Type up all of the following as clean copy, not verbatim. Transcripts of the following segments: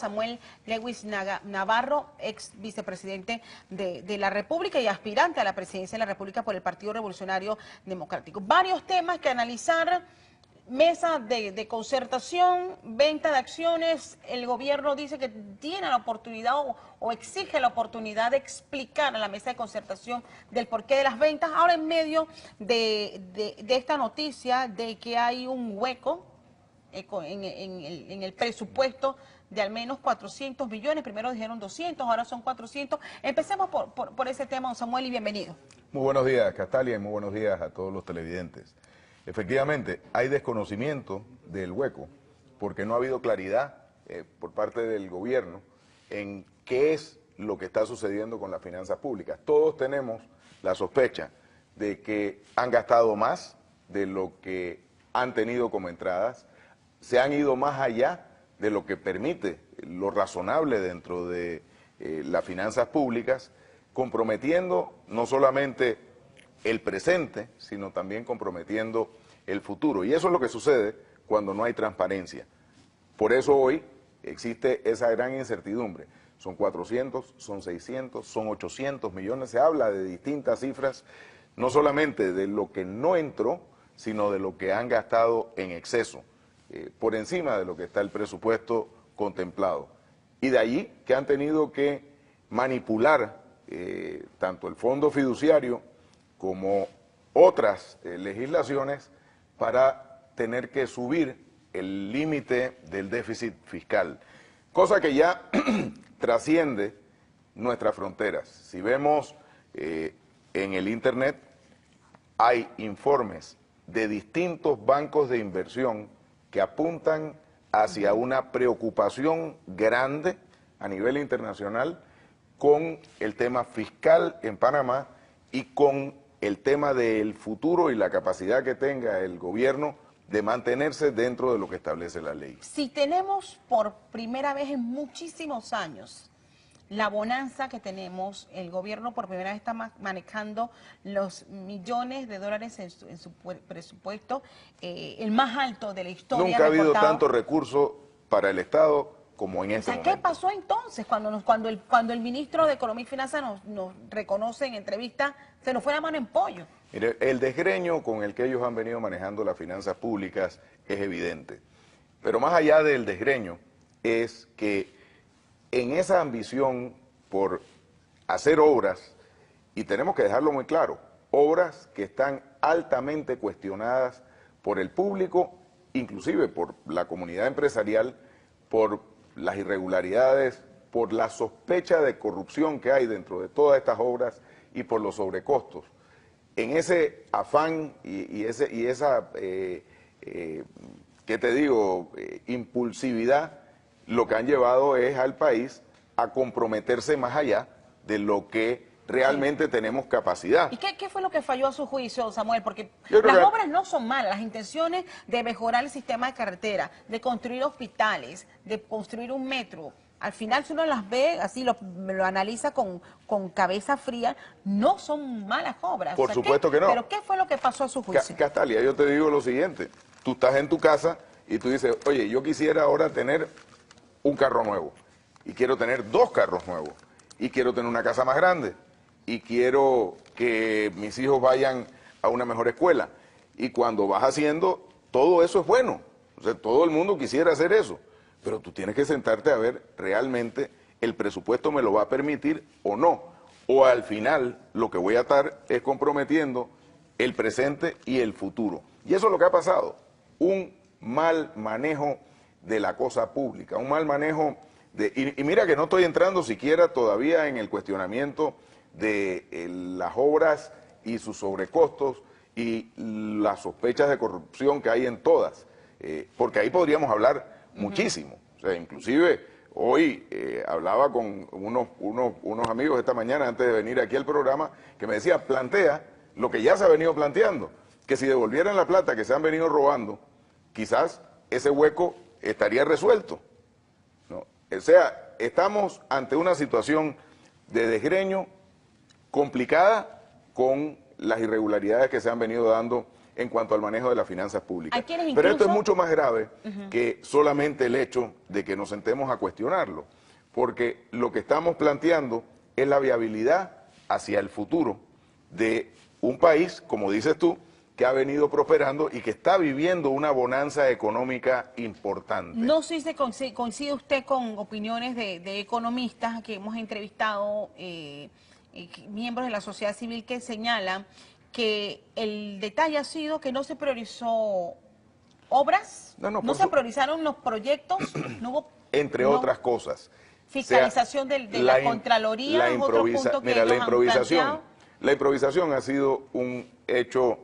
Samuel Lewis Navarro, ex vicepresidente de la República y aspirante a la presidencia de la República por el Partido Revolucionario Democrático. Varios temas que analizar: mesa de concertación, venta de acciones. El gobierno dice que tiene la oportunidad o exige la oportunidad de explicar a la mesa de concertación del porqué de las ventas. Ahora, en medio de esta noticia de que hay un hueco en el presupuesto de al menos 400 millones, primero dijeron 200, ahora son 400. Empecemos por ese tema, don Samuel, y bienvenido. Muy buenos días, Castalia, y muy buenos días a todos los televidentes. Efectivamente, hay desconocimiento del hueco, porque no ha habido claridad por parte del gobierno en qué es lo que está sucediendo con las finanzas públicas. Todos tenemos la sospecha de que han gastado más de lo que han tenido como entradas, se han ido más allá de lo que permite lo razonable dentro de las finanzas públicas, comprometiendo no solamente el presente, sino también comprometiendo el futuro. Y eso es lo que sucede cuando no hay transparencia. Por eso hoy existe esa gran incertidumbre. Son 400, son 600, son 800 millones. Se habla de distintas cifras, no solamente de lo que no entró, sino de lo que han gastado en exceso, por encima de lo que está el presupuesto contemplado. Y de allí que han tenido que manipular tanto el fondo fiduciario como otras legislaciones para tener que subir el límite del déficit fiscal, cosa que ya trasciende nuestras fronteras. Si vemos en el internet, hay informes de distintos bancos de inversión que apuntan hacia una preocupación grande a nivel internacional con el tema fiscal en Panamá y con el tema del futuro y la capacidad que tenga el gobierno de mantenerse dentro de lo que establece la ley. Si tenemos por primera vez en muchísimos años la bonanza que tenemos, el gobierno por primera vez está manejando los millones de dólares en su presupuesto, el más alto de la historia. Nunca ha habido tanto recurso para el Estado como en este momento. ¿Qué pasó entonces cuando el ministro de Economía y Finanzas nos reconoce en entrevista, se nos fue la mano en pollo? Mire, el desgreño con el que ellos han venido manejando las finanzas públicas es evidente. Pero más allá del desgreño es que en esa ambición por hacer obras, y tenemos que dejarlo muy claro, obras que están altamente cuestionadas por el público, inclusive por la comunidad empresarial, por las irregularidades, por la sospecha de corrupción que hay dentro de todas estas obras y por los sobrecostos. En ese afán y esa, ¿qué te digo?, impulsividad, lo que han llevado es al país a comprometerse más allá de lo que realmente tenemos capacidad. ¿Y qué fue lo que falló a su juicio, Samuel? Porque las obras no son malas, las intenciones de mejorar el sistema de carretera, de construir hospitales, de construir un metro, al final si uno las ve, así lo analiza con cabeza fría, no son malas obras. Por supuesto que no. ¿Pero qué fue lo que pasó a su juicio? Castalia, yo te digo lo siguiente, tú estás en tu casa y tú dices, oye, yo quisiera ahora tener un carro nuevo, y quiero tener 2 carros nuevos, y quiero tener una casa más grande, y quiero que mis hijos vayan a una mejor escuela. Y cuando vas haciendo, todo eso es bueno. O sea, todo el mundo quisiera hacer eso. Pero tú tienes que sentarte a ver realmente el presupuesto me lo va a permitir o no. O al final lo que voy a estar es comprometiendo el presente y el futuro. Y eso es lo que ha pasado. Un mal manejo de la cosa pública, un mal manejo de... Y mira que no estoy entrando siquiera todavía en el cuestionamiento de las obras y sus sobrecostos y las sospechas de corrupción que hay en todas, porque ahí podríamos hablar muchísimo. O sea, inclusive hoy hablaba con unos amigos esta mañana antes de venir aquí al programa que me decían, plantea lo que ya se ha venido planteando, que si devolvieran la plata que se han venido robando, quizás ese hueco estaría resuelto, ¿no? O sea, estamos ante una situación de desgreño complicada con las irregularidades que se han venido dando en cuanto al manejo de las finanzas públicas. Hay quienes Pero esto es incluso- mucho más grave que solamente el hecho de que nos sentemos a cuestionarlo, porque lo que estamos planteando es la viabilidad hacia el futuro de un país, como dices tú, que ha venido prosperando y que está viviendo una bonanza económica importante. No sé si coincide usted con opiniones de economistas que hemos entrevistado, miembros de la sociedad civil que señalan que el detalle ha sido que no se priorizó obras, no se priorizaron los proyectos, no hubo... Entre otras cosas. Fiscalización de la Contraloría, es otro punto que mira, ellos han planteado. La improvisación ha sido un hecho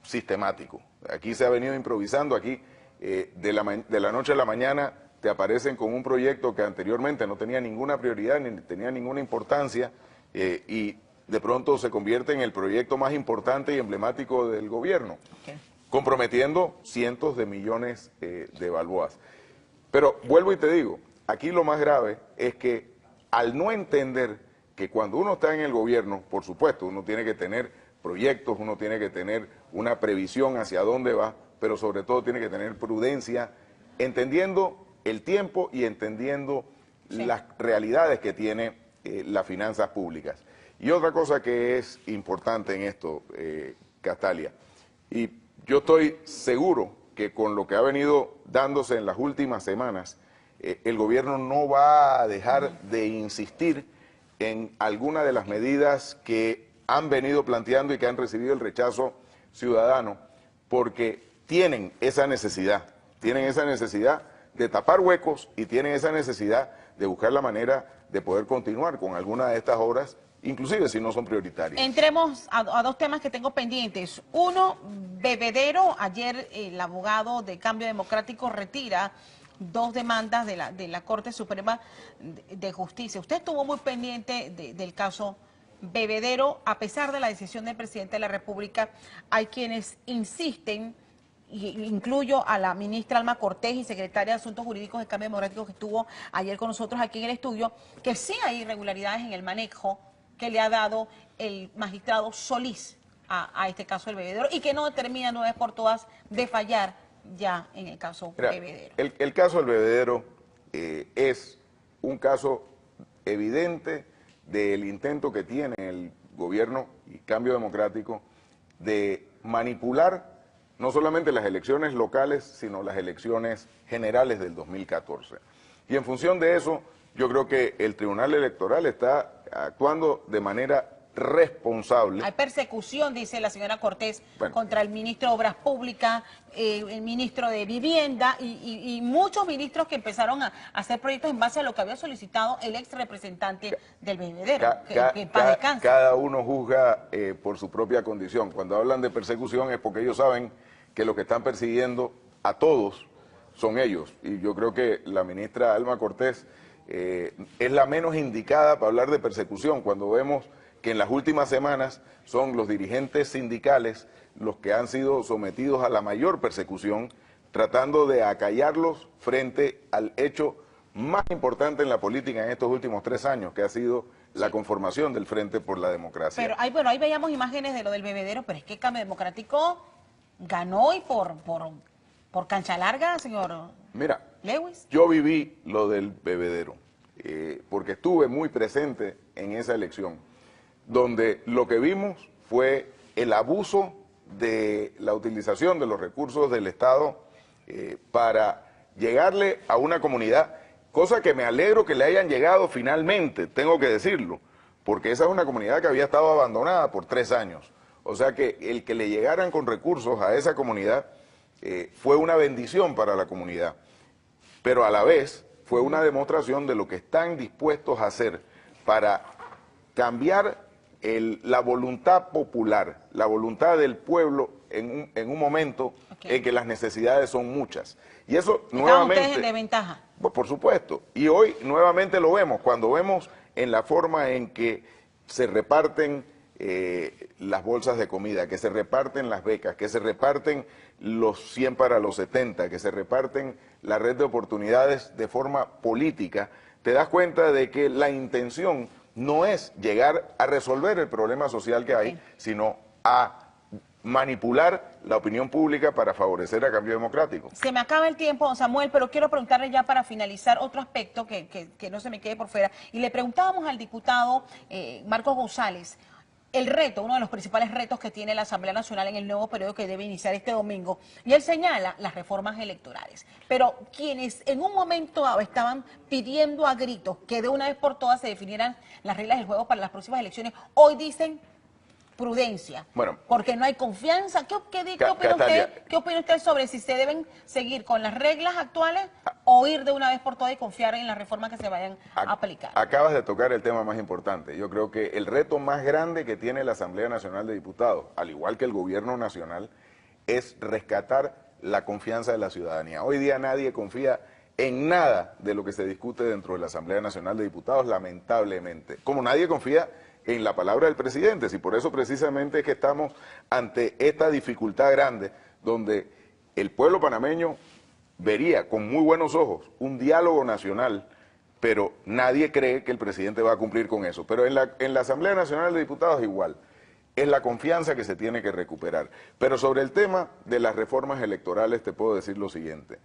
sistemático. Aquí se ha venido improvisando, aquí de la noche a la mañana te aparecen con un proyecto que anteriormente no tenía ninguna prioridad ni tenía ninguna importancia y de pronto se convierte en el proyecto más importante y emblemático del gobierno, comprometiendo cientos de millones de balboas. Pero vuelvo y te digo, aquí lo más grave es que al no entender que cuando uno está en el gobierno, por supuesto, uno tiene que tener proyectos, uno tiene que tener una previsión hacia dónde va, pero sobre todo tiene que tener prudencia, entendiendo el tiempo y entendiendo las realidades que tiene las finanzas públicas. Y otra cosa que es importante en esto, Castalia, y yo estoy seguro que con lo que ha venido dándose en las últimas semanas, el gobierno no va a dejar de insistir en alguna de las medidas que han venido planteando y que han recibido el rechazo ciudadano, porque tienen esa necesidad de tapar huecos y tienen esa necesidad de buscar la manera de poder continuar con alguna de estas obras, inclusive si no son prioritarias. Entremos a dos temas que tengo pendientes. Uno, Bebedero. Ayer el abogado de Cambio Democrático retira dos demandas de la Corte Suprema de Justicia. Usted estuvo muy pendiente del caso Bebedero. A pesar de la decisión del presidente de la República, hay quienes insisten, y incluyo a la ministra Alma Cortés y secretaria de Asuntos Jurídicos de Cambio Democrático, que estuvo ayer con nosotros aquí en el estudio, que sí hay irregularidades en el manejo que le ha dado el magistrado Solís a este caso del Bebedero y que no termina una vez por todas de fallar ya en el caso Bebedero. El caso del Bebedero es un caso evidente del intento que tiene el gobierno y Cambio Democrático de manipular no solamente las elecciones locales, sino las elecciones generales del 2014. Y en función de eso, yo creo que el Tribunal Electoral está actuando de manera responsable. Hay persecución, dice la señora Cortés, contra el ministro de Obras Públicas, el ministro de Vivienda y muchos ministros que empezaron a hacer proyectos en base a lo que había solicitado el ex representante del Bebedero, que en paz descanse. Cada uno juzga por su propia condición. Cuando hablan de persecución es porque ellos saben que lo que están persiguiendo a todos son ellos. Y yo creo que la ministra Alma Cortés es la menos indicada para hablar de persecución, cuando vemos que en las últimas semanas son los dirigentes sindicales los que han sido sometidos a la mayor persecución, tratando de acallarlos frente al hecho más importante en la política en estos últimos 3 años, que ha sido la conformación del Frente por la Democracia. Pero ahí veíamos imágenes de lo del Bebedero, pero es que Cambio Democrático ganó y por cancha larga, señor Mira, Lewis. Yo viví lo del Bebedero, porque estuve muy presente en esa elección, donde lo que vimos fue el abuso de la utilización de los recursos del Estado para llegarle a una comunidad, cosa que me alegro que le hayan llegado finalmente, tengo que decirlo, porque esa es una comunidad que había estado abandonada por 3 años. O sea que el que le llegaran con recursos a esa comunidad fue una bendición para la comunidad, pero a la vez fue una demostración de lo que están dispuestos a hacer para cambiar la voluntad popular, la voluntad del pueblo en un momento en que las necesidades son muchas. Y eso nuevamente... ustedes en desventaja. Por supuesto. Y hoy nuevamente lo vemos, cuando vemos en la forma en que se reparten las bolsas de comida, que se reparten las becas, que se reparten los 100 para los 70, que se reparten la red de oportunidades de forma política, te das cuenta de que la intención no es llegar a resolver el problema social que hay, sino a manipular la opinión pública para favorecer a Cambio Democrático. Se me acaba el tiempo, don Samuel, pero quiero preguntarle ya para finalizar otro aspecto que no se me quede por fuera. Y le preguntábamos al diputado Marcos González, el reto, uno de los principales retos que tiene la Asamblea Nacional en el nuevo periodo que debe iniciar este domingo, y él señala las reformas electorales. Pero quienes en un momento dado estaban pidiendo a gritos que de una vez por todas se definieran las reglas del juego para las próximas elecciones, hoy dicen prudencia, bueno, porque no hay confianza. ¿Qué opina usted sobre si se deben seguir con las reglas actuales o ir de una vez por todas y confiar en las reformas que se vayan a aplicar? Acabas de tocar el tema más importante. Yo creo que el reto más grande que tiene la Asamblea Nacional de Diputados, al igual que el gobierno nacional, es rescatar la confianza de la ciudadanía. Hoy día nadie confía en nada de lo que se discute dentro de la Asamblea Nacional de Diputados, lamentablemente. Como nadie confía en la palabra del presidente, y por eso precisamente es que estamos ante esta dificultad grande, donde el pueblo panameño vería con muy buenos ojos un diálogo nacional, pero nadie cree que el presidente va a cumplir con eso. Pero en la Asamblea Nacional de Diputados igual, es la confianza que se tiene que recuperar. Pero sobre el tema de las reformas electorales te puedo decir lo siguiente.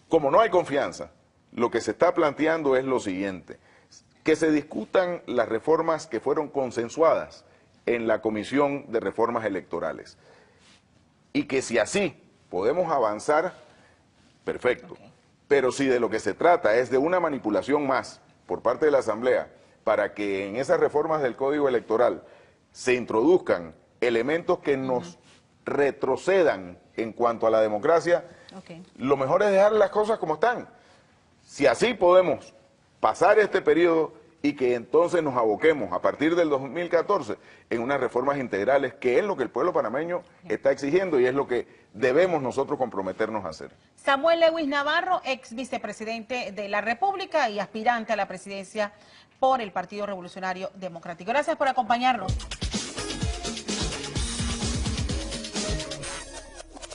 Como no hay confianza, lo que se está planteando es lo siguiente: que se discutan las reformas que fueron consensuadas en la Comisión de Reformas Electorales. Y que si así podemos avanzar, perfecto. Okay. Pero si de lo que se trata es de una manipulación más por parte de la Asamblea para que en esas reformas del Código Electoral se introduzcan elementos que nos retrocedan en cuanto a la democracia, lo mejor es dejar las cosas como están. Si así podemos pasar este periodo y que entonces nos aboquemos a partir del 2014 en unas reformas integrales, que es lo que el pueblo panameño está exigiendo y es lo que debemos nosotros comprometernos a hacer. Samuel Lewis Navarro, ex vicepresidente de la República y aspirante a la presidencia por el Partido Revolucionario Democrático. Gracias por acompañarnos.